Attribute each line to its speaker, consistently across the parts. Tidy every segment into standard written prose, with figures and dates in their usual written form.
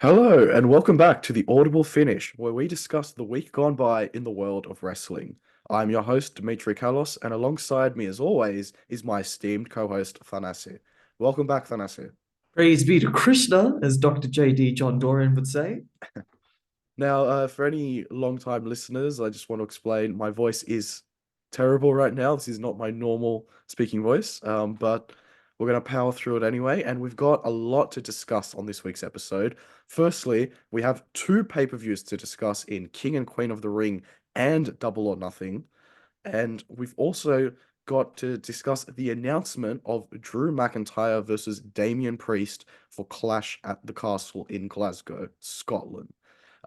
Speaker 1: Hello, and welcome back to the Audible Finish, where we discuss the week gone by in the world of wrestling. I'm your host, Dimitri Kalos, and alongside me, as always, is my esteemed co-host, Thanasi. Welcome back, Thanasi.
Speaker 2: Praise be to Krishna, as Dr. J.D. John Dorian would say.
Speaker 1: Now, for any long-time listeners, I just want to explain my voice is terrible right now. This is not my normal speaking voice, but we're going to power through it anyway. And we've got a lot to discuss on this week's episode. Firstly, we have two pay-per-views to discuss in King and Queen of the Ring and Double or Nothing. And we've also got to discuss the announcement of Drew McIntyre versus Damian Priest for Clash at the Castle in Glasgow, Scotland.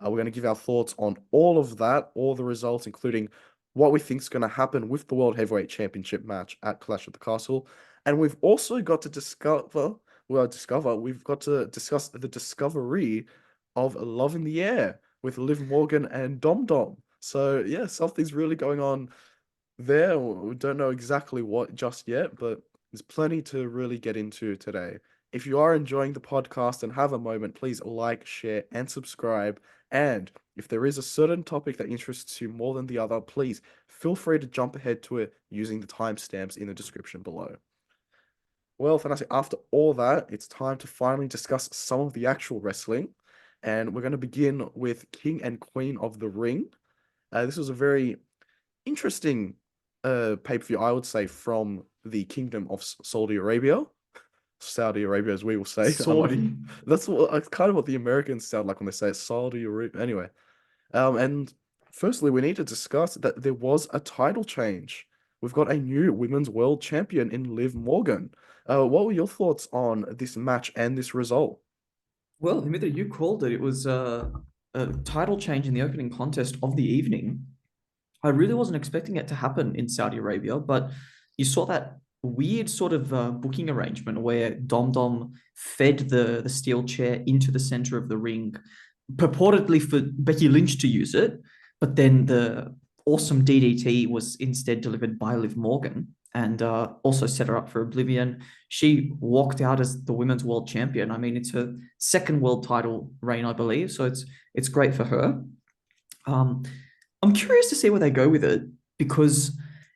Speaker 1: We're going to give our thoughts on all of that, all the results, including what we think is going to happen with the World Heavyweight Championship match at Clash at the Castle. And we've also got to we've got to discuss the discovery of Love in the Air with Liv Morgan and Dom Dom. So, yeah, something's really going on there. We don't know exactly what just yet, but there's plenty to really get into today. If you are enjoying the podcast and have a moment, please like, share, and subscribe. And if there is a certain topic that interests you more than the other, please feel free to jump ahead to it using the timestamps in the description below. Well, Thanasi, after all that, it's time to finally discuss some of the actual wrestling. And we're going to begin with King and Queen of the Ring. This was a very interesting pay-per-view, I would say, from the Kingdom of Saudi Arabia. Saudi Arabia, as we will say.
Speaker 2: Sorry.
Speaker 1: That's kind of what the Americans sound like when they say it, Saudi Arabia. Anyway, and firstly, we need to discuss that there was a title change. We've got a new women's world champion in Liv Morgan. What were your thoughts on this match and this result?
Speaker 2: Well, Dimitri, you called it. It was a title change in the opening contest of the evening. I really wasn't expecting it to happen in Saudi Arabia, but you saw that weird sort of booking arrangement where Dom Dom fed the steel chair into the center of the ring, purportedly for Becky Lynch to use it, but then the awesome DDT was instead delivered by Liv Morgan and also set her up for Oblivion. She walked out as the women's world champion. I mean, it's her second world title reign, I believe, so it's great for her. Um, I'm curious to see where they go with it because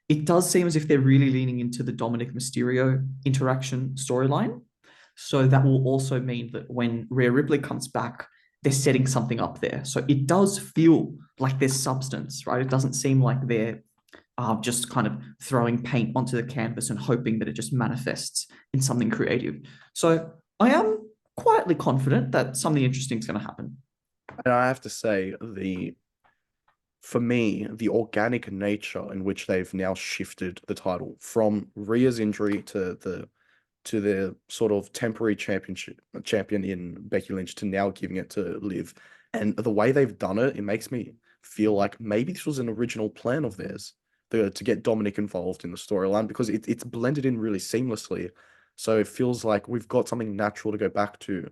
Speaker 2: it does seem as if they're really leaning into the Dominik Mysterio interaction storyline. So that will also mean that when Rhea Ripley comes back, they're setting something up there. So it does feel like there's substance, right? It doesn't seem like they're just kind of throwing paint onto the canvas and hoping that it just manifests in something creative. So I am quietly confident that something interesting is going to happen.
Speaker 1: And I have to say, the for me, the organic nature in which they've now shifted the title from Rhea's injury to the sort of temporary champion in Becky Lynch to now giving it to Liv. And the way they've done it, it makes me feel like maybe this was an original plan of theirs, to get Dominik involved in the storyline because it's blended in really seamlessly. So it feels like we've got something natural to go back to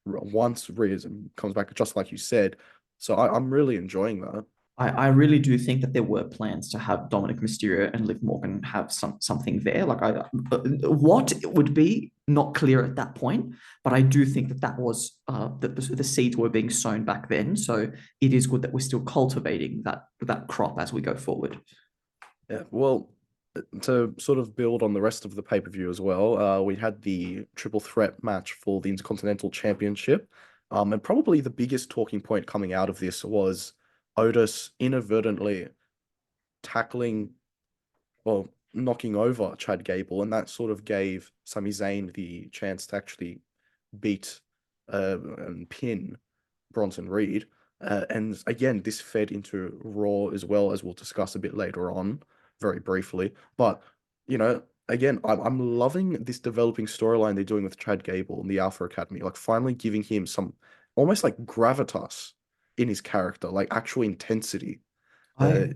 Speaker 1: once Rhea comes back, just like you said. So I'm really enjoying that.
Speaker 2: I really do think that there were plans to have Dominic Mysterio and Liv Morgan have something there. What it would be not clear at that point, but I do think that that was the seeds were being sown back then. So it is good that we're still cultivating that crop as we go forward.
Speaker 1: Yeah, well, to sort of build on the rest of the pay-per-view as well, we had the triple threat match for the Intercontinental Championship. And probably the biggest talking point coming out of this was Otis inadvertently tackling or knocking over Chad Gable, and that sort of gave Sami Zayn the chance to actually beat and pin Bronson Reed. And again, this fed into Raw as well, as we'll discuss a bit later on, very briefly. But, again, I'm loving this developing storyline they're doing with Chad Gable and the Alpha Academy, like finally giving him some almost like gravitas in his character, like actual intensity. Uh,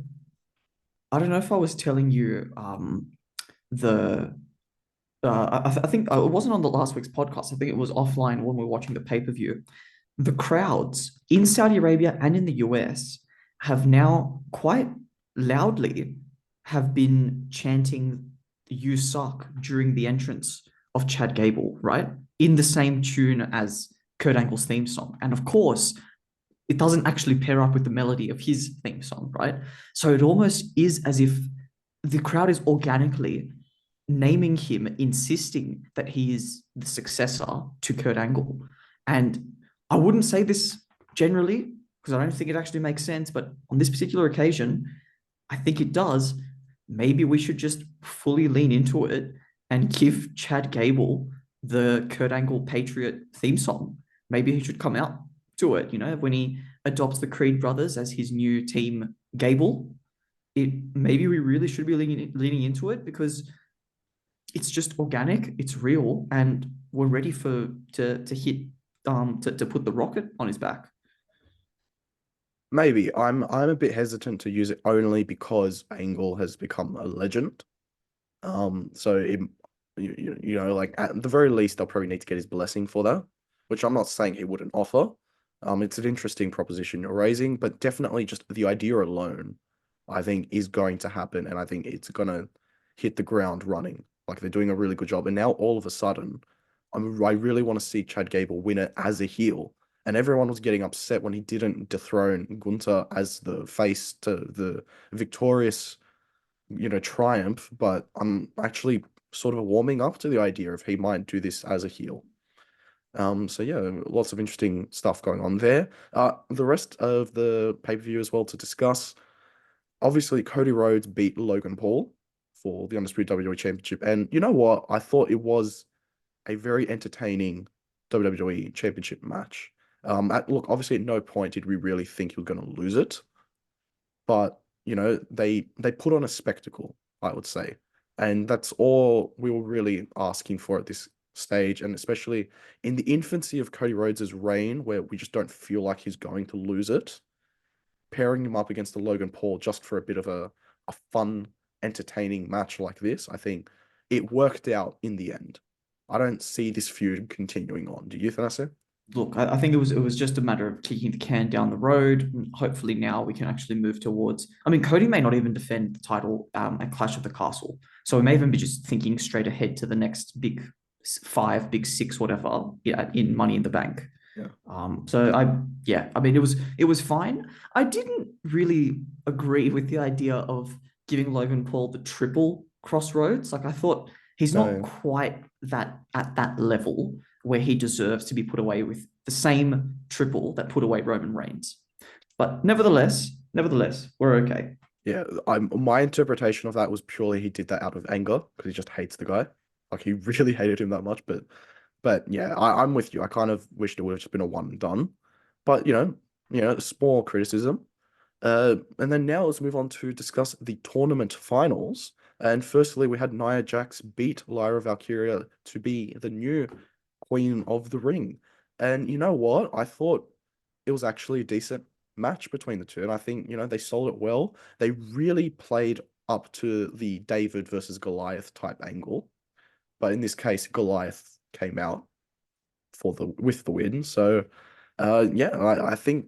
Speaker 2: I I don't know if I was telling you the I think it wasn't on the last week's podcast. I think it was offline when we were watching the pay-per-view. The crowds in Saudi Arabia and in the US have now quite loudly have been chanting "You suck" during the entrance of Chad Gable, right? In the same tune as Kurt Angle's theme song. And of course, it doesn't actually pair up with the melody of his theme song, right? So it almost is as if the crowd is organically naming him, insisting that he is the successor to Kurt Angle. And I wouldn't say this generally because I don't think it actually makes sense, but on this particular occasion, I think it does. Maybe we should just fully lean into it and give Chad Gable the Kurt Angle Patriot theme song. Maybe he should come out to it, when he adopts the Creed brothers as his new team Gable. Maybe we really should be leaning into it because it's just organic, it's real, and we're ready to hit to put the rocket on his back.
Speaker 1: Maybe I'm a bit hesitant to use it only because Angle has become a legend. So like at the very least, they'll probably need to get his blessing for that, which I'm not saying he wouldn't offer. It's an interesting proposition you're raising, but definitely just the idea alone, I think, is going to happen, and I think it's gonna hit the ground running. Like they're doing a really good job, and now all of a sudden, I really want to see Chad Gable win it as a heel. And everyone was getting upset when he didn't dethrone Gunther as the face to the victorious, triumph. But I'm actually sort of warming up to the idea of he might do this as a heel. So yeah, lots of interesting stuff going on there. The rest of the pay-per-view as well to discuss. Obviously, Cody Rhodes beat Logan Paul for the Undisputed WWE Championship. And you know what? I thought it was a very entertaining WWE Championship match. Look, obviously, at no point did we really think he was going to lose it, but they put on a spectacle, I would say, and that's all we were really asking for at this stage, and especially in the infancy of Cody Rhodes' reign, where we just don't feel like he's going to lose it. Pairing him up against the Logan Paul just for a bit of a fun, entertaining match like this, I think it worked out in the end. I don't see this feud continuing on. Do you, Thanasi?
Speaker 2: Look, I think it was just a matter of kicking the can down the road. Hopefully now we can actually move towards. I mean, Cody may not even defend the title at Clash of the Castle, so we may even be just thinking straight ahead to the next big five, big six, whatever, yeah, in Money in the Bank.
Speaker 1: Yeah.
Speaker 2: Yeah, I mean, it was fine. I didn't really agree with the idea of giving Logan Paul the triple crossroads. Like I thought he's not
Speaker 1: So
Speaker 2: quite that at that level where he deserves to be put away with the same triple that put away Roman Reigns. But nevertheless, we're okay.
Speaker 1: yeah, my interpretation of that was purely he did that out of anger because he just hates the guy. Like he really hated him that much. But yeah, I'm with you. I kind of wished it would have just been a one and done. But small criticism. And then now let's move on to discuss the tournament finals. And firstly, we had Nia Jax beat Lyra Valkyria to be the new Queen of the Ring. And you know what? I thought it was actually a decent match between the two. And I think, they sold it well. They really played up to the David versus Goliath type angle. But in this case, Goliath came out with the win. So yeah, I think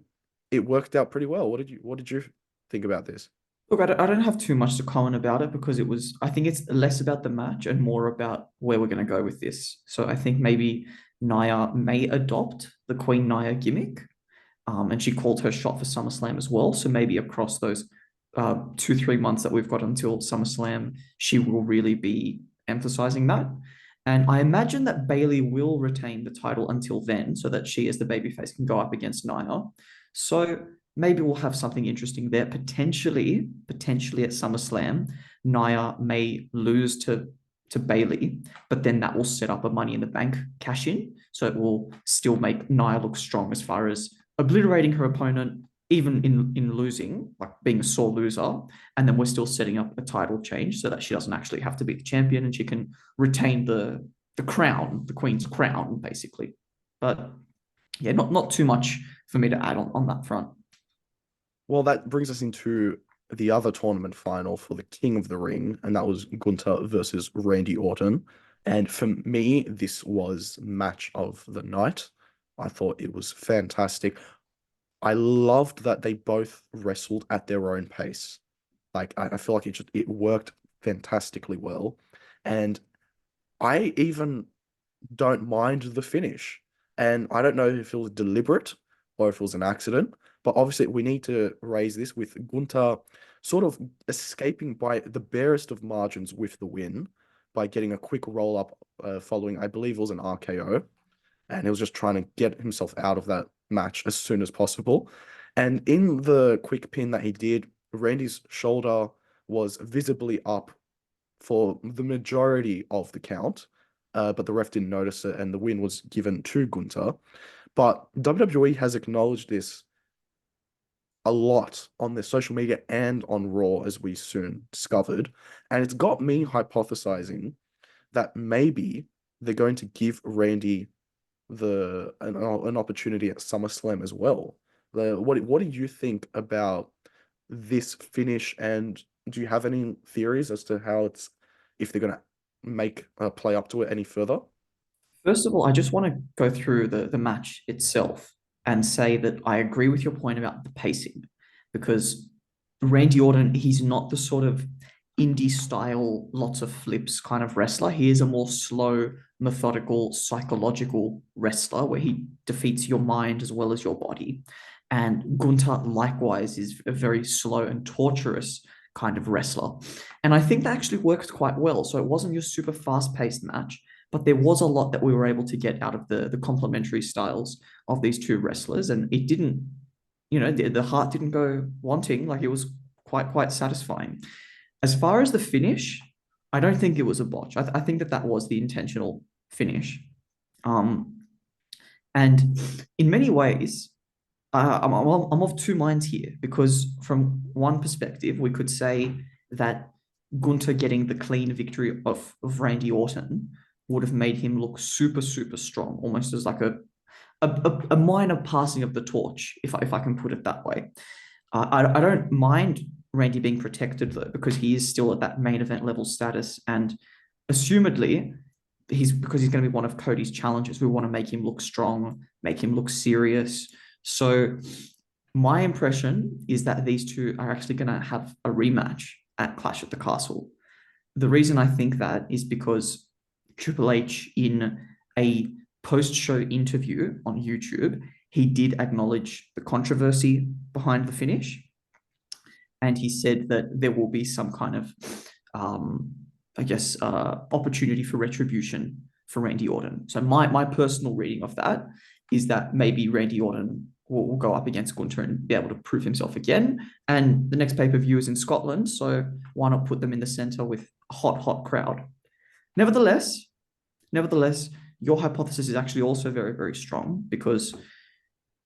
Speaker 1: it worked out pretty well. What did you think about this?
Speaker 2: Look, I don't have too much to comment about it because I think it's less about the match and more about where we're going to go with this. So I think maybe Nia may adopt the Queen Nia gimmick. And she called her shot for SummerSlam as well. So maybe across those 2-3 months that we've got until SummerSlam, she will really be emphasizing that. And I imagine that Bayley will retain the title until then, so that she, as the babyface, can go up against Nia. So maybe we'll have something interesting there. Potentially at SummerSlam, Nia may lose to Bayley, but then that will set up a Money in the Bank cash in. So it will still make Nia look strong as far as obliterating her opponent, even in losing, like being a sore loser. And then we're still setting up a title change so that she doesn't actually have to be the champion and she can retain the crown, the Queen's crown, basically. But yeah, not too much for me to add on that front.
Speaker 1: Well, that brings us into the other tournament final for the King of the Ring, and that was Gunther versus Randy Orton. And for me, this was match of the night. I thought it was fantastic. I loved that they both wrestled at their own pace. Like I feel like it worked fantastically well. And I even don't mind the finish. And I don't know if it was deliberate or if it was an accident, but obviously we need to raise this with Gunther sort of escaping by the barest of margins with the win by getting a quick roll up following, I believe it was an RKO. And he was just trying to get himself out of that match as soon as possible. And in the quick pin that he did, Randy's shoulder was visibly up for the majority of the count, but the ref didn't notice it, and the win was given to Gunther. But WWE has acknowledged this a lot on their social media and on Raw, as we soon discovered. And it's got me hypothesizing that maybe they're going to give Randy an opportunity at SummerSlam as well. What do you think about this finish, and do you have any theories as to how it's if they're gonna make a play up to it any further?
Speaker 2: First of all, I just want to go through the match itself and say that I agree with your point about the pacing because Randy Orton, he's not the sort of indie style, lots of flips kind of wrestler. He is a more slow, methodical, psychological wrestler where he defeats your mind as well as your body. And Gunther, likewise, is a very slow and torturous kind of wrestler. And I think that actually worked quite well. So it wasn't your super fast paced match, but there was a lot that we were able to get out of the complementary styles of these two wrestlers. And it didn't, the heart didn't go wanting. Like it was quite satisfying. As far as the finish, I don't think it was a botch. I think that was the intentional finish. And in many ways, I'm of two minds here because from one perspective, we could say that Gunther getting the clean victory of Randy Orton would have made him look super, super strong, almost as like a minor passing of the torch, if I can put it that way. I don't mind Randy being protected though, because he is still at that main event level status, and assumedly, because he's going to be one of Cody's challengers. We want to make him look strong, make him look serious. So my impression is that these two are actually going to have a rematch at Clash at the Castle. The reason I think that is because Triple H, in a post-show interview on YouTube, he did acknowledge the controversy behind the finish. And he said that there will be some kind of, opportunity for retribution for Randy Orton. So my personal reading of that is that maybe Randy Orton will go up against Gunther and be able to prove himself again. And the next pay-per-view is in Scotland, so why not put them in the center with a hot crowd? Nevertheless, your hypothesis is actually also very, very strong because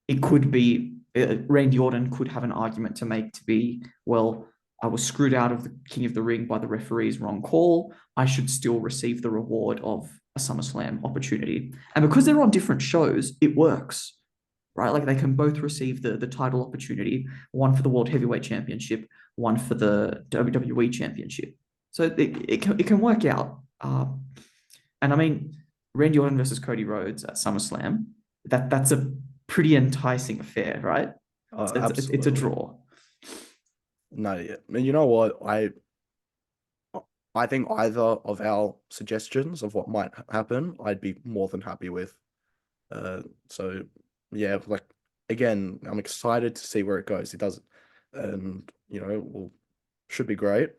Speaker 2: it could be Randy Orton could have an argument to make to be, well, I was screwed out of the King of the Ring by the referee's wrong call. I should still receive the reward of a SummerSlam opportunity. And because they're on different shows, it works, right? Like they can both receive the title opportunity, one for the World Heavyweight Championship, one for the WWE Championship. So it can work out. And I mean, Randy Orton versus Cody Rhodes at SummerSlam, that's a pretty enticing affair, right? It's a
Speaker 1: Absolutely.
Speaker 2: draw.
Speaker 1: No, yeah. And you know what? I think either of our suggestions of what might happen, I'd be more than happy with. So yeah, like again, I'm excited to see where it goes. It does, and should be great.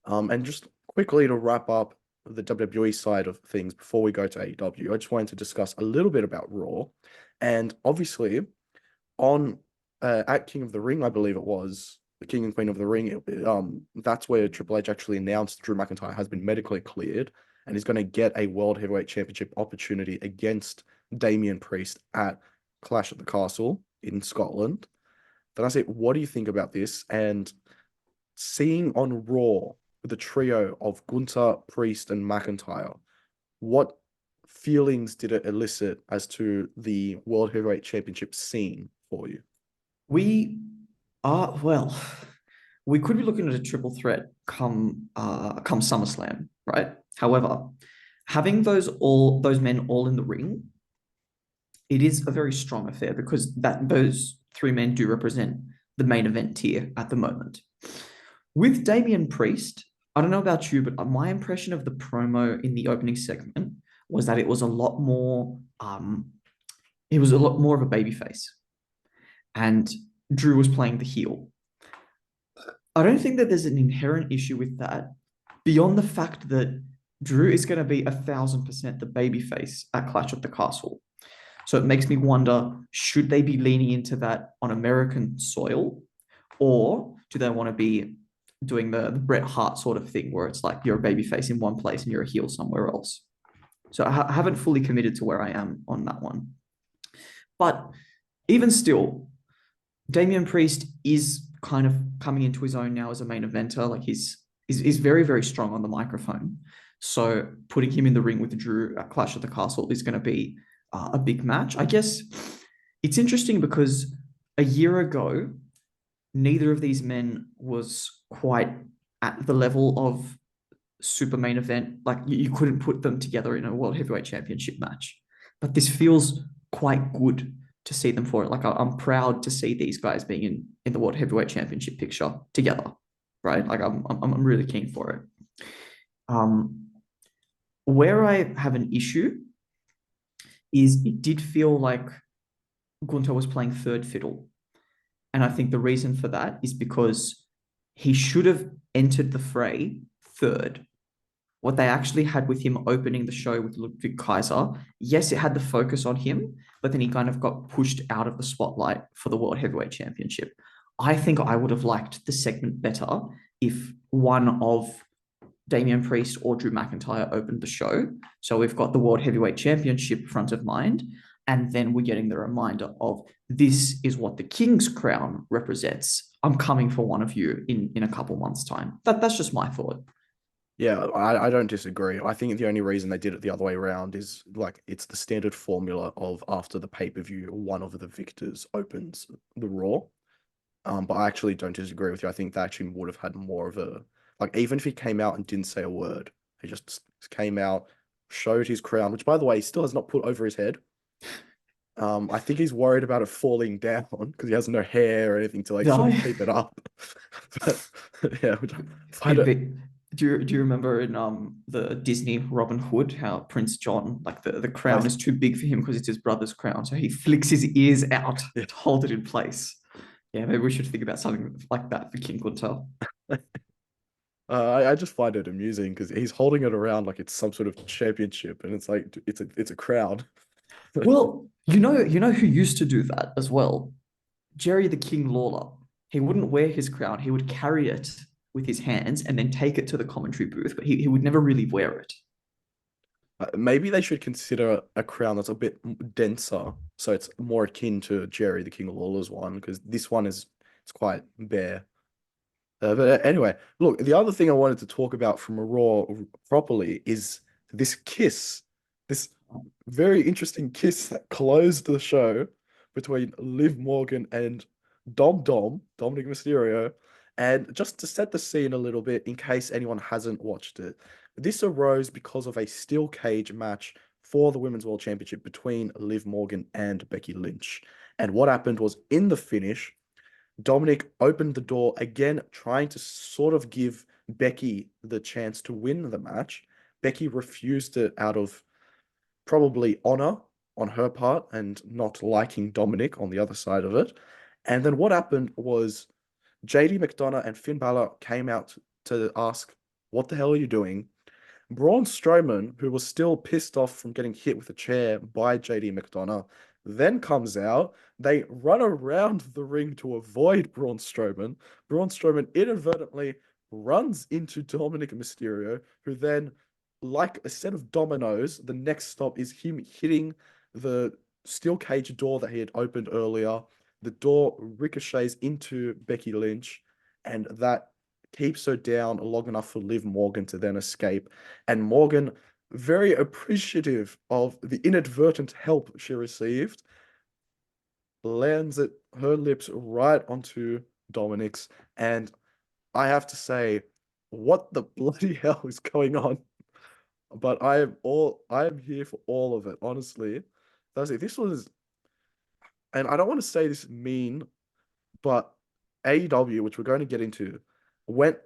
Speaker 1: And just quickly to wrap up the WWE side of things before we go to AEW, I just wanted to discuss a little bit about Raw, and obviously on at King of the Ring, I believe it was the King and Queen of the Ring. That's where Triple H actually announced Drew McIntyre has been medically cleared and is going to get a World Heavyweight Championship opportunity against Damian Priest at Clash at the Castle in Scotland. Then I say, what do you think about this? And seeing on Raw the trio of Gunther, Priest, and McIntyre, what feelings did it elicit as to the World Heavyweight Championship scene for you?
Speaker 2: We are well. We could be looking at a triple threat come SummerSlam, right? However, having those men all in the ring, it is a very strong affair because those three men do represent the main event tier at the moment. With Damian Priest, I don't know about you, but my impression of the promo in the opening segment was that it was a lot more he was a lot more of a babyface, and Drew was playing the heel. I don't think that there's an inherent issue with that, beyond the fact that Drew is going to be 1,000% the babyface at Clash of the Castle. So it makes me wonder, should they be leaning into that on American soil, or do they want to be doing the Bret Hart sort of thing where it's like you're a babyface in one place and you're a heel somewhere else? So I haven't fully committed to where I am on that one. But even still, Damian Priest is kind of coming into his own now as a main eventer. Like he's very, very strong on the microphone. So putting him in the ring with Drew at Clash of the Castle is going to be a big match. I guess it's interesting because a year ago, neither of these men was quite at the level of super main event. Like you couldn't put them together in a World Heavyweight Championship match. But this feels quite good to see them for it. Like I'm proud to see these guys being in the World Heavyweight Championship picture together, right? Like I'm really keen for it. Um, where I have an issue is it did feel like Gunter was playing third fiddle. And I think the reason for that is because he should have entered the fray third. What they actually had with him opening the show with Ludwig Kaiser, yes, it had the focus on him, but then he kind of got pushed out of the spotlight for the World Heavyweight Championship. I think I would have liked the segment better if one of Damian Priest or Drew McIntyre opened the show. So we've got the World Heavyweight Championship front of mind, and then we're getting the reminder of this is what the King's crown represents. I'm coming for one of you in a couple months' time. That's just my thought.
Speaker 1: Yeah, I don't disagree. I think the only reason they did it the other way around is like it's the standard formula of after the pay-per-view, one of the victors opens the Raw. But I actually don't disagree with you. I think they actually would have had more of a like even if he came out and didn't say a word, he just came out, showed his crown, which by the way, he still has not put over his head. I think he's worried about it falling down because he has no hair or anything to like sort
Speaker 2: No.
Speaker 1: of keep it up. But yeah, which I find
Speaker 2: It'd
Speaker 1: it.
Speaker 2: be, do you remember in the Disney Robin Hood how Prince John, like the crown
Speaker 1: Nice.
Speaker 2: is too big for him because it's his brother's crown, so he flicks his ears out
Speaker 1: Yeah.
Speaker 2: to hold it in place. Yeah, maybe we should think about something like that for King Gunter.
Speaker 1: I just find it amusing because he's holding it around like it's some sort of championship, and it's like it's a crown.
Speaker 2: Well, you know who used to do that as well? Jerry the King Lawler. He wouldn't wear his crown. He would carry it with his hands and then take it to the commentary booth, but he would never really wear it.
Speaker 1: Maybe they should consider a crown that's a bit denser, so it's more akin to Jerry the King of Lawler's one, because this one is it's quite bare. But anyway, look, the other thing I wanted to talk about from a Raw properly is this kiss, this very interesting kiss that closed the show between Liv Morgan and Dominik Mysterio. And just to set the scene a little bit, in case anyone hasn't watched it, this arose because of a steel cage match for the Women's World Championship between Liv Morgan and Becky Lynch. And what happened was in the finish, Dominik opened the door again, trying to sort of give Becky the chance to win the match. Becky refused it out of probably honor on her part and not liking Dominik on the other side of it. And then what happened was JD McDonough and Finn Balor came out to ask, "What the hell are you doing?" Braun Strowman, who was still pissed off from getting hit with a chair by JD McDonough, then comes out. They run around the ring to avoid Braun Strowman. Braun Strowman inadvertently runs into Dominik Mysterio, who then, like a set of dominoes, the next stop is him hitting the steel cage door that he had opened earlier. The door ricochets into Becky Lynch, and that keeps her down long enough for Liv Morgan to then escape. And Morgan, very appreciative of the inadvertent help she received, lands it her lips right onto Dominik's. And I have to say, what the bloody hell is going on? But I am here for all of it, honestly. That's it. This was, and I don't want to say this mean, but AEW, which we're going to get into, went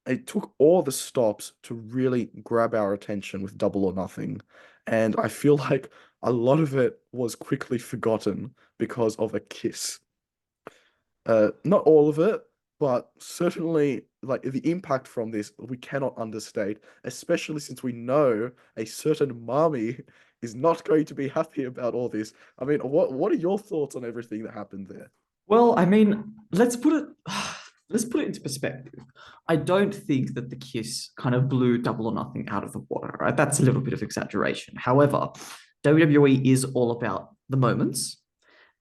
Speaker 1: it took all the stops to really grab our attention with Double or Nothing. And I feel like a lot of it was quickly forgotten because of a kiss. Not all of it, but certainly like the impact from this we cannot understate, especially since we know a certain Mami is not going to be happy about all this. I mean, what are your thoughts on everything that happened there?
Speaker 2: Well, I mean, let's put it into perspective. I don't think that the kiss kind of blew Double or Nothing out of the water, right? That's a little bit of exaggeration. However, WWE is all about the moments,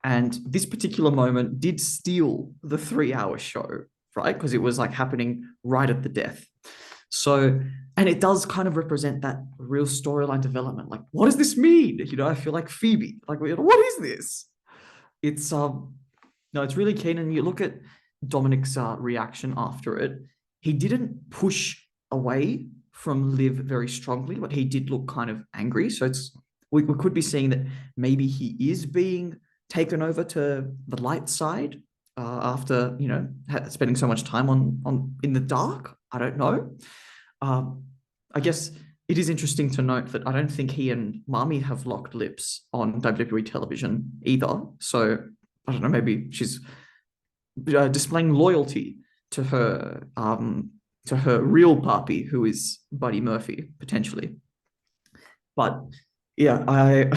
Speaker 2: and this particular moment did steal the 3 hour show, right? Because it was like happening right at the death. So, and it does kind of represent that real storyline development. Like, what does this mean? You know, I feel like Phoebe. Like, what is this? It's no, it's really keen. And you look at Dominik's reaction after it. He didn't push away from Liv very strongly, but he did look kind of angry. So we could be seeing that maybe he is being taken over to the light side after spending so much time on in the dark. I don't know. I guess it is interesting to note that I don't think he and Mami have locked lips on WWE television either. So I don't know. Maybe she's displaying loyalty to her real puppy, who is Buddy Murphy potentially. But yeah, I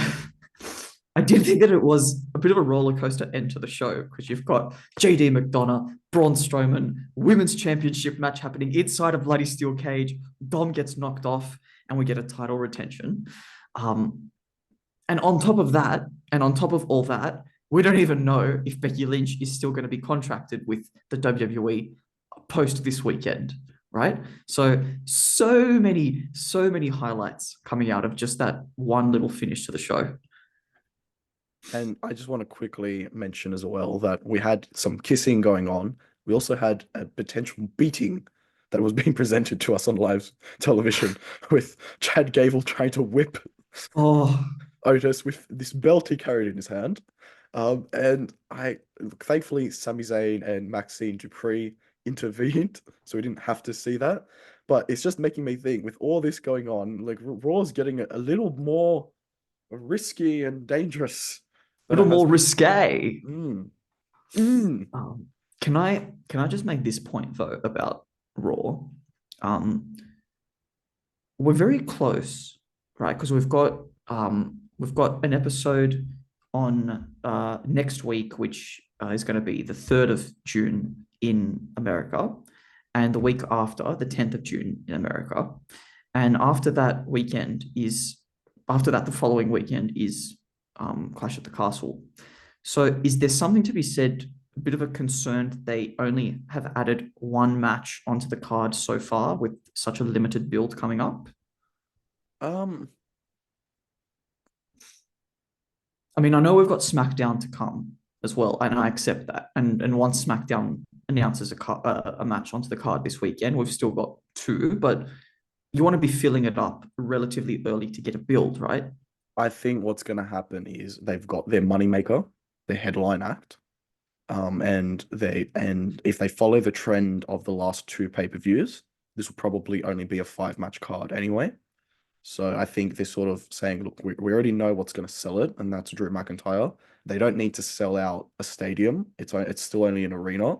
Speaker 2: I did think that it was a bit of a roller coaster end to the show because you've got JD McDonough, Braun Strowman, women's championship match happening inside a bloody steel cage. Dom gets knocked off, and we get a title retention. Um, and on top of that, and on top of all that, we don't even know if Becky Lynch is still going to be contracted with the WWE post this weekend, right? So many highlights coming out of just that one little finish to the show.
Speaker 1: And I just want to quickly mention as well that we had some kissing going on. We also had a potential beating that was being presented to us on live television with Chad Gable trying to whip
Speaker 2: Oh,
Speaker 1: Otis with this belt he carried in his hand. And thankfully, Sami Zayn and Maxine Dupree intervened, so we didn't have to see that. But it's just making me think, with all this going on, like Raw's getting a little more risky and dangerous
Speaker 2: a
Speaker 1: than it
Speaker 2: little
Speaker 1: has
Speaker 2: more
Speaker 1: been.
Speaker 2: risque.
Speaker 1: Mm. Mm.
Speaker 2: Can I just make this point though about Raw? Um, we're very close, right? Because we've got an episode on next week, which is going to be the 3rd of June in America, and the week after, the 10th of June in America. And after that, the following weekend is Clash at the Castle. So is there something to be said, a bit of a concern that they only have added one match onto the card so far with such a limited build coming up?
Speaker 1: Um,
Speaker 2: I mean, I know we've got SmackDown to come as well, and I accept that. And once SmackDown announces a match onto the card this weekend, we've still got two, but you want to be filling it up relatively early to get a build, right?
Speaker 1: I think what's going to happen is they've got their moneymaker, their headline act, and if they follow the trend of the last two pay-per-views, this will probably only be a 5 match card anyway. So I think they're sort of saying, look, we already know what's going to sell it, and that's Drew McIntyre. They don't need to sell out a stadium. It's still only an arena.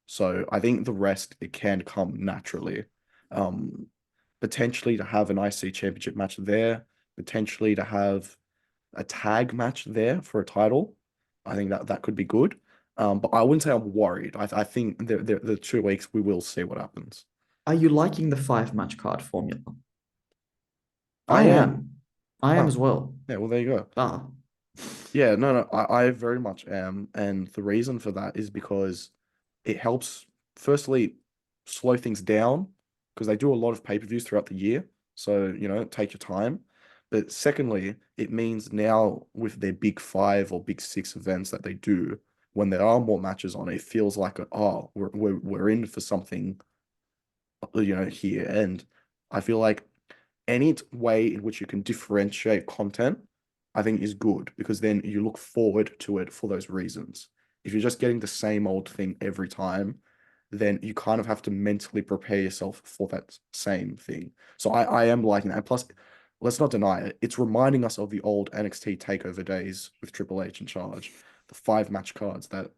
Speaker 1: So I think the rest it can come naturally. Um, Potentially to have an IC championship match there, potentially to have a tag match there for a title. I think that could be good. But I wouldn't say I'm worried. I think the 2 weeks we will see what happens.
Speaker 2: Are you liking the 5 match card formula?
Speaker 1: I
Speaker 2: I
Speaker 1: am.
Speaker 2: am. I am
Speaker 1: Oh,
Speaker 2: as well.
Speaker 1: yeah, well, there you go.
Speaker 2: Ah,
Speaker 1: Yeah, no, I very much am. And the reason for that is because it helps, firstly, slow things down because they do a lot of pay-per-views throughout the year. So, take your time. But secondly, it means now with their big 5 or big 6 events that they do, when there are more matches on, it feels like, oh, we're in for something, here. And I feel like any way in which you can differentiate content, I think is good because then you look forward to it for those reasons. If you're just getting the same old thing every time, then you kind of have to mentally prepare yourself for that same thing. So I am liking that. And plus, let's not deny it. It's reminding us of the old NXT takeover days with Triple H in charge, the 5 match cards that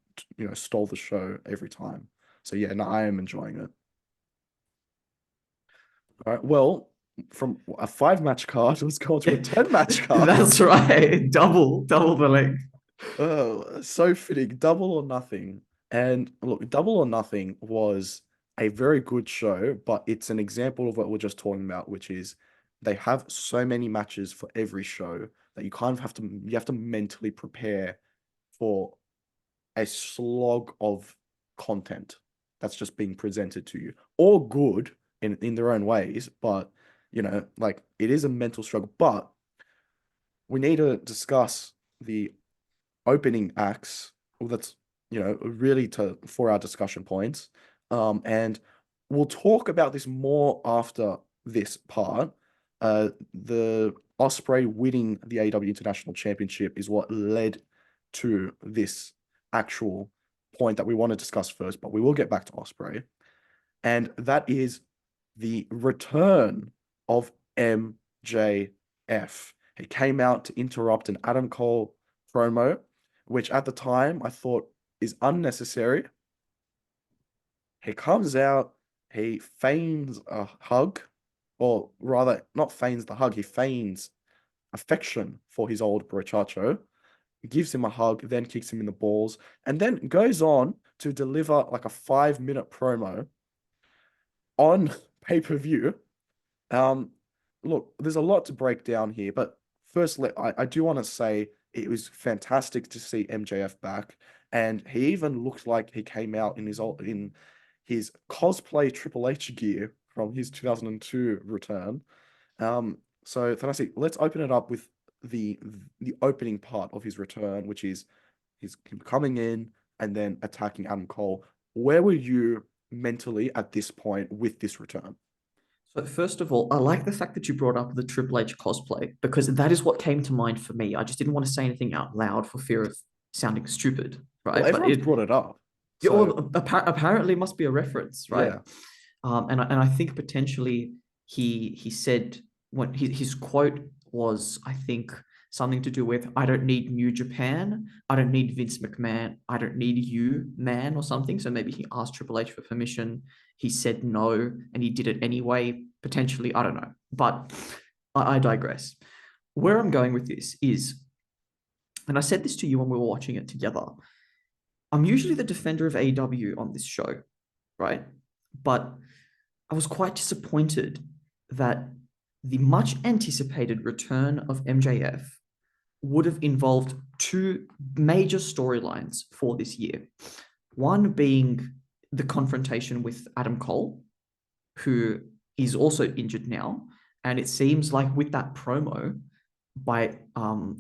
Speaker 1: stole the show every time. So yeah, no, I am enjoying it. All right, well, from a 5 match card, let's go on to a 10 match card.
Speaker 2: That's right. Double the length.
Speaker 1: Oh, so fitting. Double or Nothing. And look, Double or Nothing was a very good show, but it's an example of what we're just talking about, which is they have so many matches for every show that you kind of have to mentally prepare for a slog of content that's just being presented to you. All good in their own ways, but like it is a mental struggle. But we need to discuss the opening acts. Well, that's really for our discussion points. And we'll talk about this more after this part. The Osprey winning the AEW International Championship is what led to this actual point that we want to discuss first, but we will get back to Osprey. And that is the return of MJF. He came out to interrupt an Adam Cole promo, which at the time I thought is unnecessary. He comes out, he feigns a hug, or rather, not feigns the hug, he feigns affection for his old brochacho, gives him a hug, then kicks him in the balls, and then goes on to deliver like a 5-minute promo on pay-per-view. Look, there's a lot to break down here, but firstly, I do want to say it was fantastic to see MJF back, and he even looked like he came out in his cosplay Triple H gear from his 2002 return. So fantastic. Let's open it up with the opening part of his return, which is him coming in and then attacking Adam Cole. Where were you mentally at this point with this return?
Speaker 2: So first of all, I like the fact that you brought up the Triple H cosplay because that is what came to mind for me. I just didn't want to say anything out loud for fear of sounding stupid,
Speaker 1: Well,
Speaker 2: right? But
Speaker 1: everyone's brought it up.
Speaker 2: yeah,
Speaker 1: So
Speaker 2: well, apparently must be a reference, right?
Speaker 1: yeah.
Speaker 2: And I think potentially he said when his quote was, I think, something to do with, I don't need New Japan, I don't need Vince McMahon, I don't need you, man, or something. So maybe he asked Triple H for permission. He said no, and he did it anyway. Potentially, I don't know. But I digress. Where I'm going with this is, and I said this to you when we were watching it together, I'm usually the defender of AEW on this show, right? But I was quite disappointed that the much anticipated return of MJF would have involved 2 major storylines for this year. One being the confrontation with Adam Cole, who is also injured now. And it seems like with that promo, by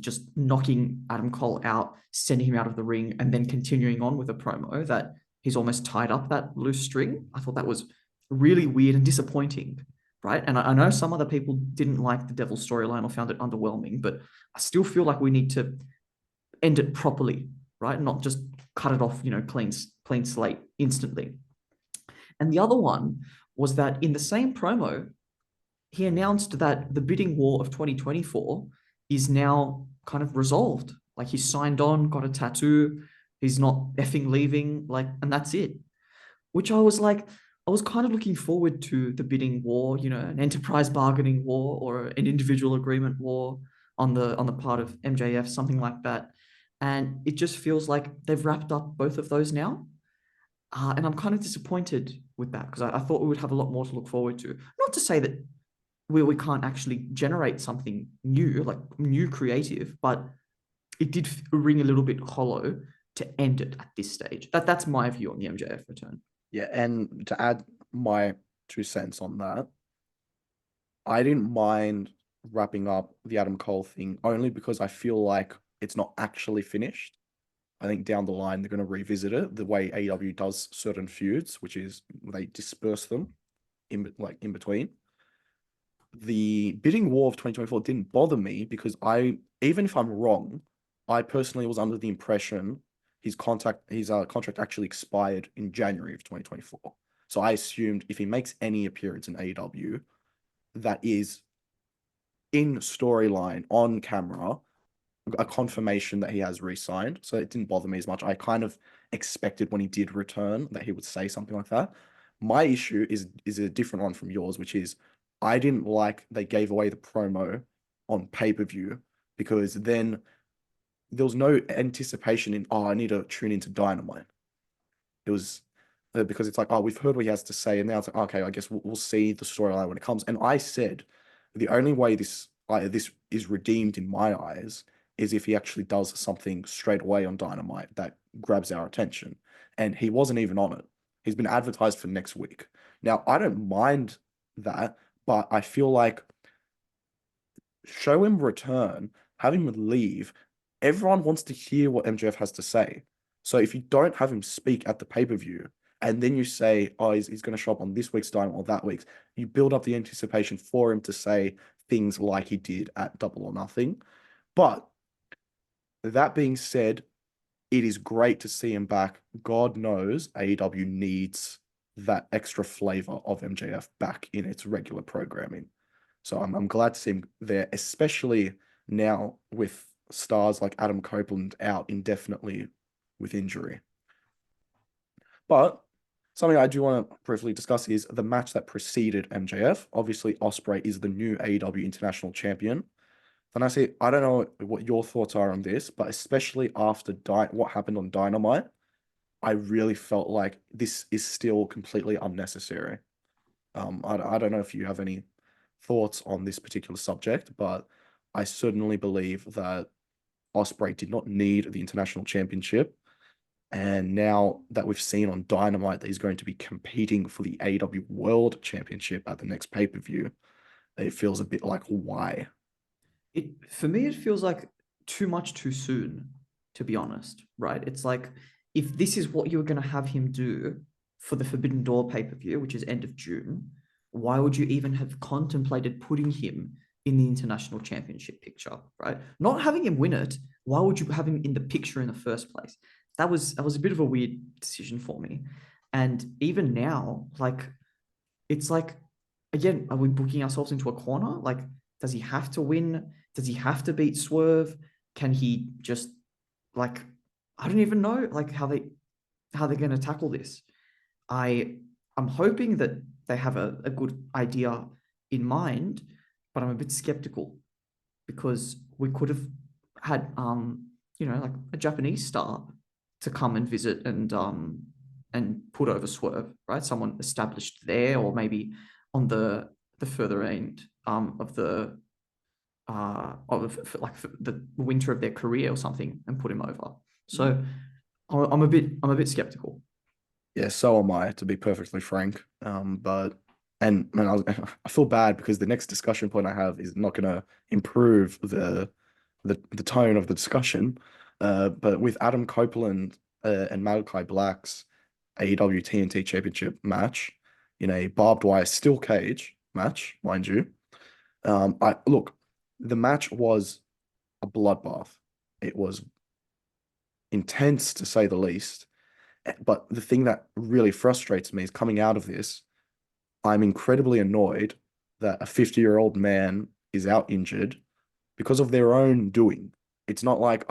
Speaker 2: just knocking Adam Cole out, sending him out of the ring, and then continuing on with a promo that he's almost tied up that loose string. I thought that was really weird and disappointing, right? And I know some other people didn't like the Devil storyline or found it underwhelming, but I still feel like we need to end it properly, right? Not just cut it off, clean slate instantly. And the other one was that in the same promo, he announced that the bidding war of 2024 is now kind of resolved. Like he's signed on, got a tattoo, he's not effing leaving, like, and that's it. Which I was like, I was kind of looking forward to the bidding war, an enterprise bargaining war or an individual agreement war on the part of MJF, something like that. And it just feels like they've wrapped up both of those now. And I'm kind of disappointed with that because I thought we would have a lot more to look forward to. Not to say that we can't actually generate something new, like new creative, but it did ring a little bit hollow to end it at this stage. That's my view on the MJF return.
Speaker 1: Yeah, and to add my 2 cents on that, I didn't mind wrapping up the Adam Cole thing only because I feel like it's not actually finished. I think down the line they're going to revisit it the way AEW does certain feuds, which is they disperse them in between. The bidding war of 2024 didn't bother me because even if I'm wrong, I personally was under the impression his contract actually expired in January of 2024. So I assumed if he makes any appearance in AEW, that is in storyline on camera a confirmation that he has re-signed, so it didn't bother me as much. I kind of expected when he did return that he would say something like that. My issue is a different one from yours, which is I didn't like they gave away the promo on pay-per-view because then there was no anticipation in, oh, I need to tune into Dynamite. It was because it's like, oh, we've heard what he has to say, and now it's like, okay, I guess we'll see the storyline when it comes. And I said the only way this is redeemed in my eyes is if he actually does something straight away on Dynamite that grabs our attention. And he wasn't even on it. He's been advertised for next week. Now, I don't mind that, but I feel like show him return, have him leave. Everyone wants to hear what MJF has to say. So if you don't have him speak at the pay-per-view, and then you say, oh, he's going to show up on this week's Dynamite or that week's, you build up the anticipation for him to say things like he did at Double or Nothing. But that being said, it is great to see him back. God knows AEW needs that extra flavor of MJF back in its regular programming. So I'm glad to see him there, especially now with stars like Adam Copeland out indefinitely with injury. But something I do want to briefly discuss is the match that preceded MJF. Obviously, Ospreay is the new AEW International Champion. And I don't know what your thoughts are on this, but especially after what happened on Dynamite, I really felt like this is still completely unnecessary. I don't know if you have any thoughts on this particular subject, but I certainly believe that Ospreay did not need the international championship. And now that we've seen on Dynamite that he's going to be competing for the AEW World Championship at the next pay-per-view, it feels a bit like why?
Speaker 2: For me, it feels like too much too soon, to be honest, right? It's like if this is what you're going to have him do for the Forbidden Door pay-per-view, which is end of June, why would you even have contemplated putting him in the international championship picture, right? Not having him win it, why would you have him in the picture in the first place? That was a bit of a weird decision for me. And even now, like it's like again, are we booking ourselves into a corner? Like, does he have to win? Does he have to beat Swerve? Can he just like I don't even know like how they're going to tackle this. I I'm hoping that they have a good idea in mind, but I'm a bit skeptical because we could have had like a Japanese star to come and visit and put over Swerve, right? Someone established there, or maybe on the further end of like the winter of their career or something, and put him over. So I'm a bit skeptical.
Speaker 1: Yeah, so am I, to be perfectly frank. But and man, I feel bad because the next discussion point I have is not going to improve the tone of the discussion. But with Adam Copeland and Malachi Black's AEW TNT Championship match in a barbed wire steel cage match, mind you. I look, the match was a bloodbath. It was intense to say the least. But the thing that really frustrates me is coming out of this, I'm incredibly annoyed that a 50-year-old man is out injured because of their own doing. It's not like,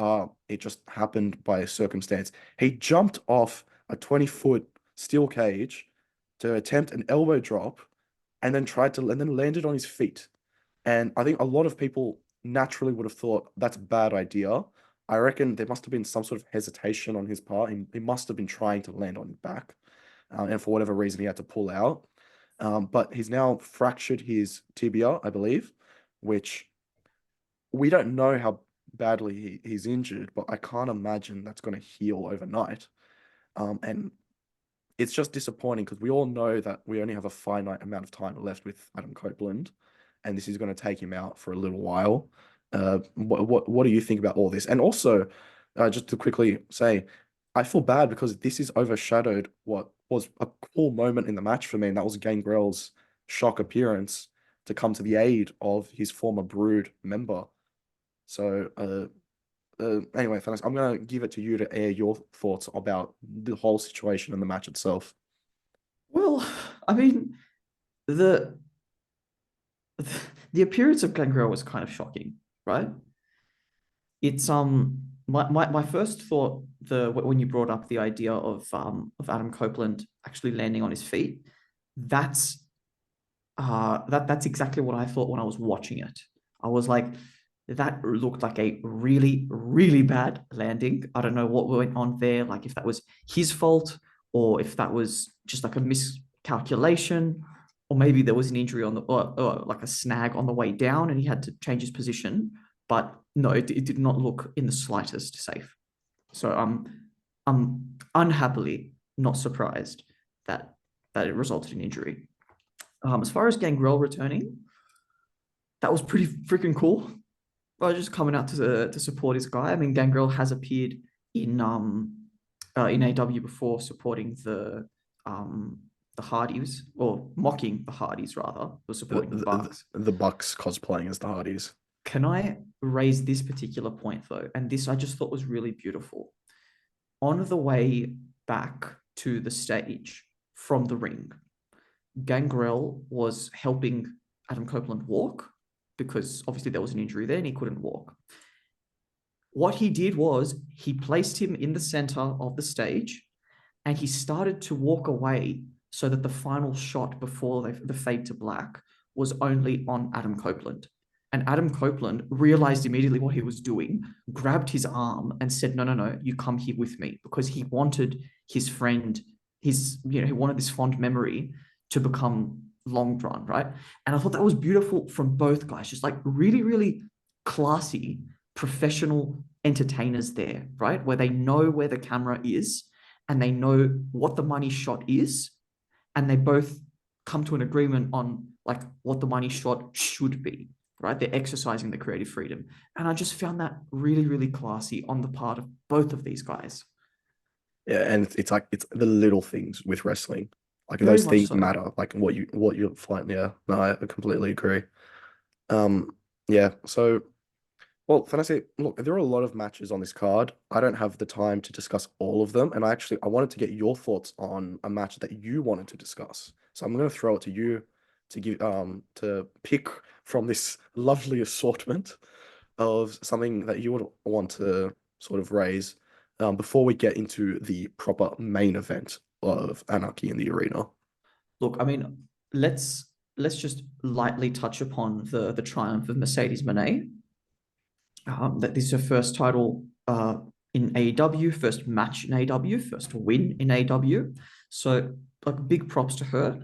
Speaker 1: it just happened by a circumstance. He jumped off a 20-foot steel cage to attempt an elbow drop and then landed on his feet. And I think a lot of people naturally would have thought that's a bad idea. I reckon there must have been some sort of hesitation on his part. He must have been trying to land on his back. And for whatever reason, he had to pull out. But he's now fractured his tibia, I believe, which we don't know how badly he's injured, but I can't imagine that's going to heal overnight. And it's just disappointing because we all know that we only have a finite amount of time left with Adam Copeland, and this is going to take him out for a little while. What do you think about all this? And also, just to quickly say, I feel bad because this is overshadowed what was a cool moment in the match for me, and that was Gangrel's shock appearance to come to the aid of his former Brood member. So, anyway, Thanos, I'm gonna give it to you to air your thoughts about the whole situation and the match itself.
Speaker 2: Well, I mean, the the appearance of Gangrel was kind of shocking, right? It's my first thought when you brought up the idea of Adam Copeland actually landing on his feet, that's that's exactly what I thought when I was watching it. I was like, that looked like a really, really bad landing. I don't know what went on there, like if that was his fault or if that was just like a miscalculation, or maybe there was an injury on the or like a snag on the way down and he had to change his position. But no, it did not look in the slightest safe. So I'm unhappily not surprised that it resulted in injury. As far as Gangrel returning, that was pretty freaking cool. I was just coming out to support his guy. I mean, Gangrel has appeared in AW before, supporting the Hardys, or mocking the Hardys rather, or
Speaker 1: The,
Speaker 2: supporting the
Speaker 1: the,
Speaker 2: Bucks.
Speaker 1: the Bucks cosplaying as the Hardys.
Speaker 2: Can I raise this particular point though? And this I just thought was really beautiful. On the way back to the stage from the ring, Gangrel was helping Adam Copeland walk because obviously there was an injury there and he couldn't walk. What he did was he placed him in the center of the stage and he started to walk away so that the final shot before the fade to black was only on Adam Copeland. And Adam Copeland realized immediately what he was doing, grabbed his arm and said, no, no, no, you come here with me, because he wanted his friend, he wanted this fond memory to become long drawn, right? And I thought that was beautiful from both guys, just like really, really classy, professional entertainers there, right? Where they know where the camera is and they know what the money shot is, and they both come to an agreement on like what the money shot should be, right? They're exercising the creative freedom. And I just found that really, really classy on the part of both of these guys.
Speaker 1: Yeah, and it's like it's the little things with wrestling. Like
Speaker 2: Very
Speaker 1: those
Speaker 2: much
Speaker 1: things
Speaker 2: so.
Speaker 1: matter. Like what you're flying. Yeah, no, I completely agree. Um, yeah. So, well, Fantasy, look, there are a lot of matches on this card. I don't have the time to discuss all of them, and I wanted to get your thoughts on a match that you wanted to discuss. So I'm going to throw it to you to give to pick from this lovely assortment of something that you would want to sort of raise before we get into the proper main event of Anarchy in the Arena.
Speaker 2: Look, I mean, let's just lightly touch upon the triumph of Mercedes Moné. That this is her first title in AEW, first match in AEW, first win in AEW. So like big props to her.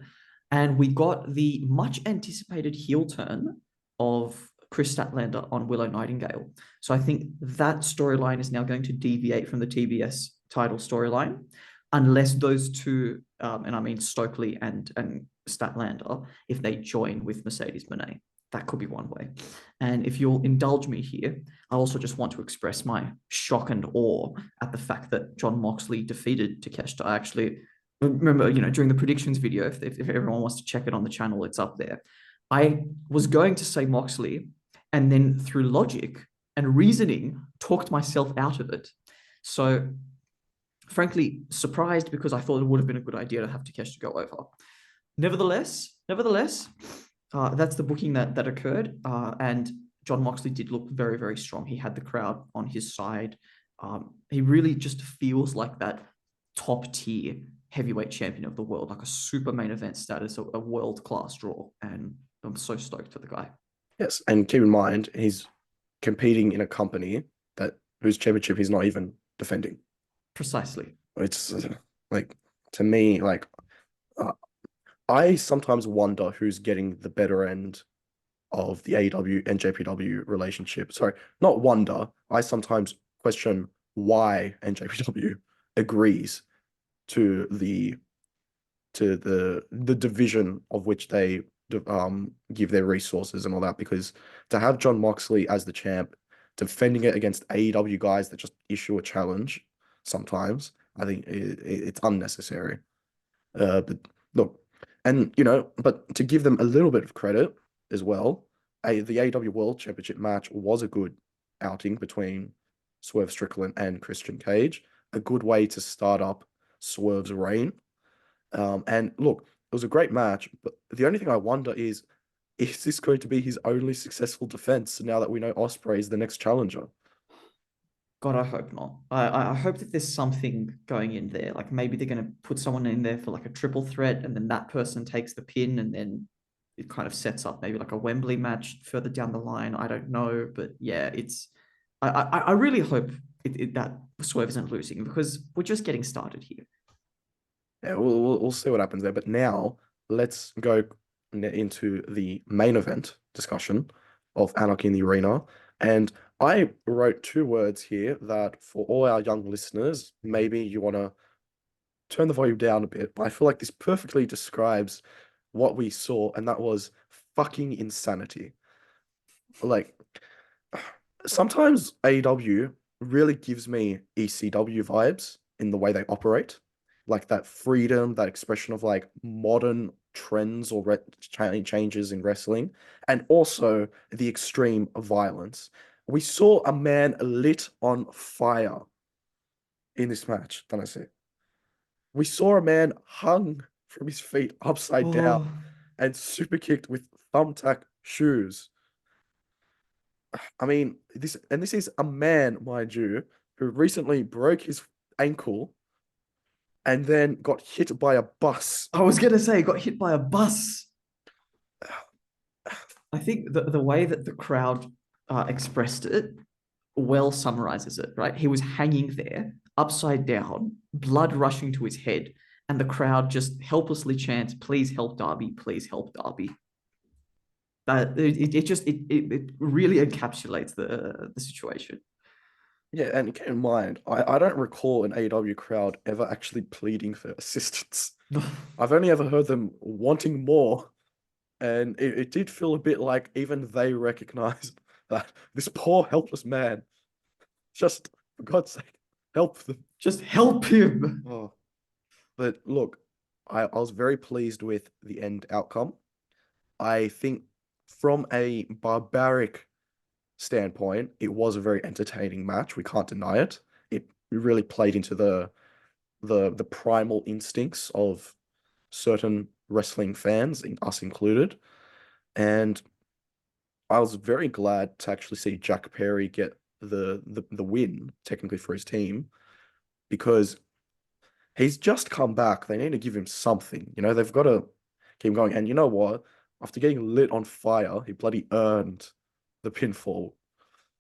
Speaker 2: And we got the much anticipated heel turn of Chris Statlander on Willow Nightingale. So I think that storyline is now going to deviate from the TBS title storyline, unless those two, and I mean Stokely and Statlander, if they join with Mercedes Moné. That could be one way. And if you'll indulge me here, I also just want to express my shock and awe at the fact that John Moxley defeated Takeshita. I actually remember, during the predictions video, if everyone wants to check it on the channel, it's up there. I was going to say Moxley, and then through logic and reasoning, talked myself out of it. So, frankly, surprised because I thought it would have been a good idea to have Takeshita go over. Nevertheless, that's the booking that occurred, and John Moxley did look very, very strong. He had the crowd on his side. He really just feels like that top tier heavyweight champion of the world, like a super main event status, a world class draw. And I'm so stoked for the guy.
Speaker 1: Yes, and keep in mind he's competing in a company that whose championship he's not even defending.
Speaker 2: Precisely.
Speaker 1: It's like to me, like uh, I sometimes wonder who's getting the better end of the AEW and JPW relationship. Sorry, not wonder. I sometimes question why NJPW agrees to the division of which they give their resources and all that, because to have John Moxley as the champ defending it against AEW guys that just issue a challenge sometimes, I think it's unnecessary. But look, and but to give them a little bit of credit as well, the AEW World Championship match was a good outing between Swerve Strickland and Christian Cage, a good way to start up Swerve's reign. And look, it was a great match, but the only thing I wonder is is this going to be his only successful defense now that we know Osprey is the next challenger?
Speaker 2: God, I hope not. I hope that there's something going in there. Like maybe they're going to put someone in there for like a triple threat, and then that person takes the pin, and then it kind of sets up maybe like a Wembley match further down the line. I don't know, but yeah, it's. I really hope that Swerve isn't losing because we're just getting started here.
Speaker 1: Yeah, we'll see what happens there. But now let's go into the main event discussion of Anarchy in the Arena. And I wrote two words here that for all our young listeners, maybe you want to turn the volume down a bit, but I feel like this perfectly describes what we saw, and that was fucking insanity. Like, sometimes AEW really gives me ECW vibes in the way they operate, like that freedom, that expression of like modern trends or changes in wrestling, and also the extreme violence. We saw a man lit on fire in this match, don't I say? We saw a man hung from his feet upside down
Speaker 2: Oh,
Speaker 1: and super kicked with thumbtack shoes. I mean, this is a man, mind you, who recently broke his ankle and then got hit by a bus.
Speaker 2: I was gonna say got hit by a bus. I think the way that the crowd expressed it well summarizes it, right? He was hanging there, upside down, blood rushing to his head, and the crowd just helplessly chants, "Please help Darby! Please help Darby!" That it really encapsulates the situation.
Speaker 1: Yeah, and keep in mind, I don't recall an AEW crowd ever actually pleading for assistance. I've only ever heard them wanting more, and it did feel a bit like even they recognized that this poor helpless man, just for God's sake, help them.
Speaker 2: Just help him.
Speaker 1: Oh. But look, I was very pleased with the end outcome. I think from a barbaric standpoint, it was a very entertaining match. We can't deny it. It really played into the primal instincts of certain wrestling fans, us included. And I was very glad to actually see Jack Perry get the win, technically for his team, because he's just come back. They need to give him something. They've got to keep going. And you know what? After getting lit on fire, he bloody earned the pinfall.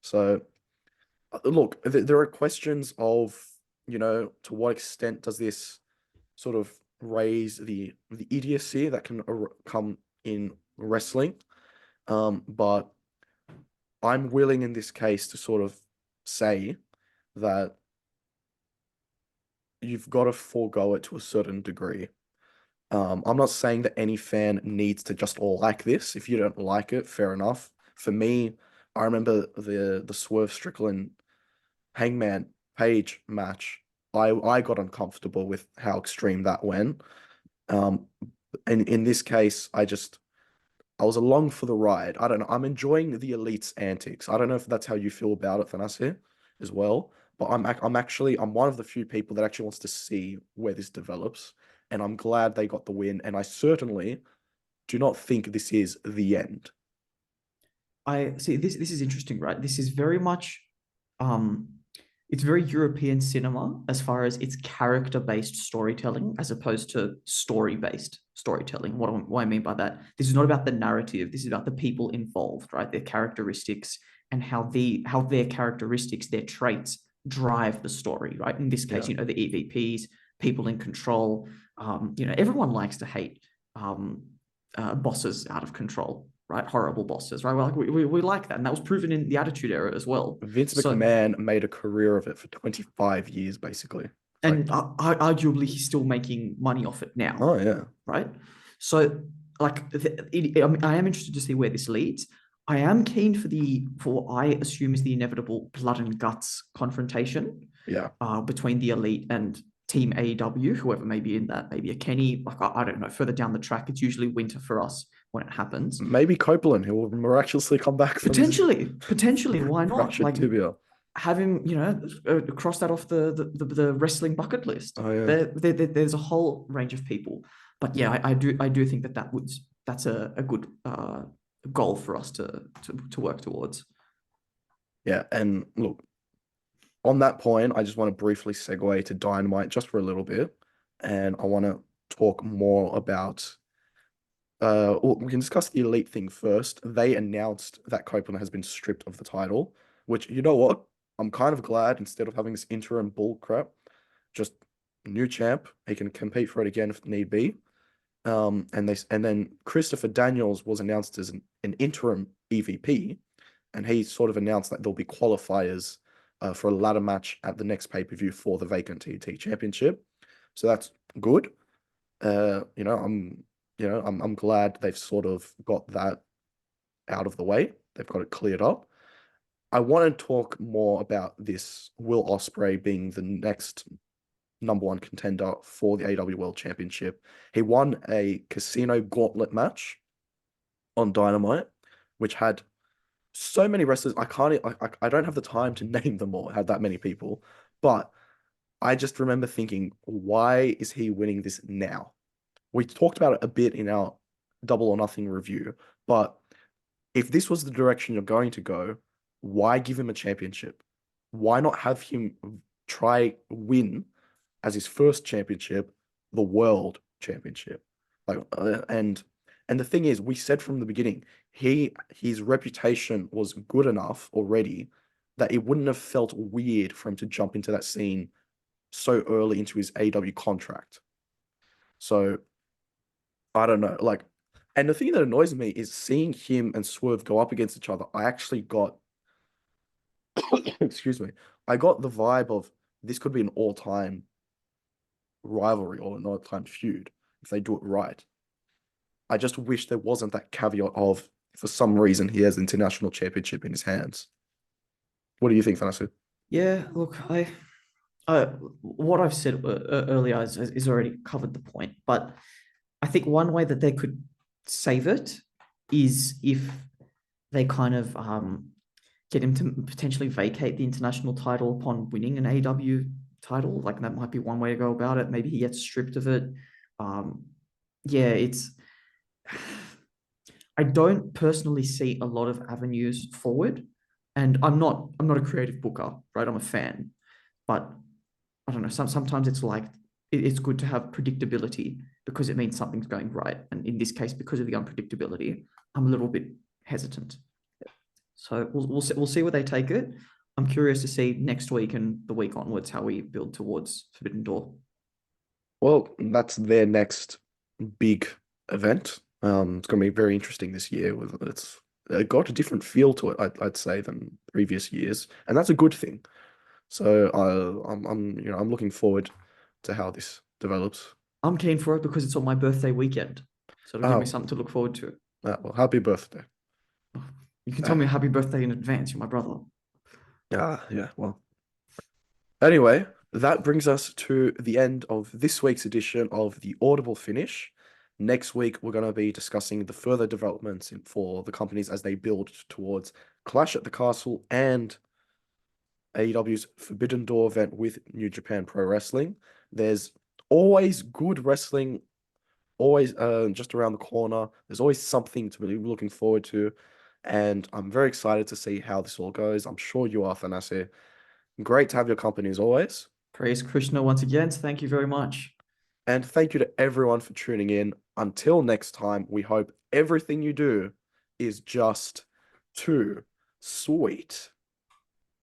Speaker 1: So, look, there are questions of, to what extent does this sort of raise the idiocy that can come in wrestling? But I'm willing in this case to sort of say that you've got to forego it to a certain degree. I'm not saying that any fan needs to just like this. If you don't like it, fair enough. For me, I remember the Swerve Strickland Hangman Page match. I got uncomfortable with how extreme that went. Um, and in this case, I was along for the ride. I don't know. I'm enjoying the Elite's antics. I don't know if that's how you feel about it, Thanasi, as well. But I'm one of the few people that actually wants to see where this develops, and I'm glad they got the win. And I certainly do not think this is the end.
Speaker 2: I see this is interesting, right? This is very much um it's very European cinema as far as its character-based storytelling as opposed to story-based storytelling. What I mean by that, this is not about the narrative, this is about the people involved, right? Their characteristics and how their characteristics, their traits drive the story, right? In this case,
Speaker 1: Yeah.
Speaker 2: the EVPs, people in control, everyone likes to hate bosses out of control, right? Horrible bosses, right? Well, like we like that, and that was proven in the Attitude Era as well.
Speaker 1: Vince
Speaker 2: So,
Speaker 1: McMahon made a career of it for 25 years, basically. It's like,
Speaker 2: and arguably, he's still making money off it now,
Speaker 1: oh yeah.
Speaker 2: right? So, like, I am interested to see where this leads. I am keen for what I assume is the inevitable blood and guts confrontation
Speaker 1: Yeah.
Speaker 2: between the Elite and Team AEW, whoever may be in that, maybe a Kenny. Like I don't know. Further down the track, it's usually winter for us when it happens.
Speaker 1: Maybe Copeland, who will miraculously come back from his
Speaker 2: Potentially, why not?
Speaker 1: fractured
Speaker 2: Like
Speaker 1: tibia.
Speaker 2: have him, cross that off the wrestling bucket list.
Speaker 1: Oh yeah.
Speaker 2: There's a whole range of people, but yeah, I do think that's a good goal for us to work towards.
Speaker 1: Yeah, and look, on that point, I just want to briefly segue to Dynamite just for a little bit, and I want to talk more about. Well, we can discuss the Elite thing first. They announced that Copeland has been stripped of the title, which you know what? I'm kind of glad instead of having this interim bull crap, just new champ. He can compete for it again if need be. And then Christopher Daniels was announced as an interim EVP, and he sort of announced that there'll be qualifiers for a ladder match at the next pay-per-view for the vacant TNT Championship. So that's good. You know, I'm glad they've sort of got that out of the way. They've got it cleared up. I want to talk more about this Will Ospreay being the next number one contender for the AEW World Championship. He won a casino gauntlet match on Dynamite, which had so many wrestlers. I don't have the time to name them all. It had that many people, but I just remember thinking, why is he winning this now? We talked about it a bit in our Double or Nothing review, but if this was the direction you're going to go, why give him a championship? Why not have him try win as his first championship, the world championship? Like, and the thing is, we said from the beginning, his reputation was good enough already that it wouldn't have felt weird for him to jump into that scene so early into his AW contract. So I don't know, like, and the thing that annoys me is seeing him and Swerve go up against each other. I actually got, excuse me, I got the vibe of this could be an all-time rivalry or an all-time feud if they do it right. I just wish there wasn't that caveat of, for some reason, he has international championship in his hands. What do you think, Thanasis?
Speaker 2: Yeah, look, uh, what I've said earlier is already covered the point, but I think one way that they could save it is if they kind of get him to potentially vacate the international title upon winning an AEW title. Like that might be one way to go about it. Maybe he gets stripped of it. Um, yeah, it's. I don't personally see a lot of avenues forward, and I'm not a creative booker, right? I'm a fan, but I don't know. Sometimes it's like it's good to have predictability because it means something's going right, and in this case, because of the unpredictability, I'm a little bit hesitant. So we'll see where they take it. I'm curious to see next week and the week onwards how we build towards Forbidden Door.
Speaker 1: Well, that's their next big event. It's going to be very interesting this year. It's got a different feel to it, I'd say, than previous years, and that's a good thing. So I'm looking forward to how this develops.
Speaker 2: I'm keen for it because it's on my birthday weekend, so it'll give me
Speaker 1: Oh,
Speaker 2: something to look forward to.
Speaker 1: well, happy birthday.
Speaker 2: You can tell
Speaker 1: Uh,
Speaker 2: me a happy birthday in advance. You're my brother.
Speaker 1: yeah, well. Anyway, that brings us to the end of this week's edition of the Audible Finish. Next week, we're going to be discussing the further developments for the companies as they build towards Clash at the Castle and AEW's Forbidden Door event with New Japan Pro Wrestling. There's always good wrestling, always just around the corner. There's always something to be looking forward to. And I'm very excited to see how this all goes. I'm sure you are, Thanasi. Great to have your company as always.
Speaker 2: Praise Krishna once again. Thank you very much.
Speaker 1: And thank you to everyone for tuning in. Until next time, we hope everything you do is just too sweet.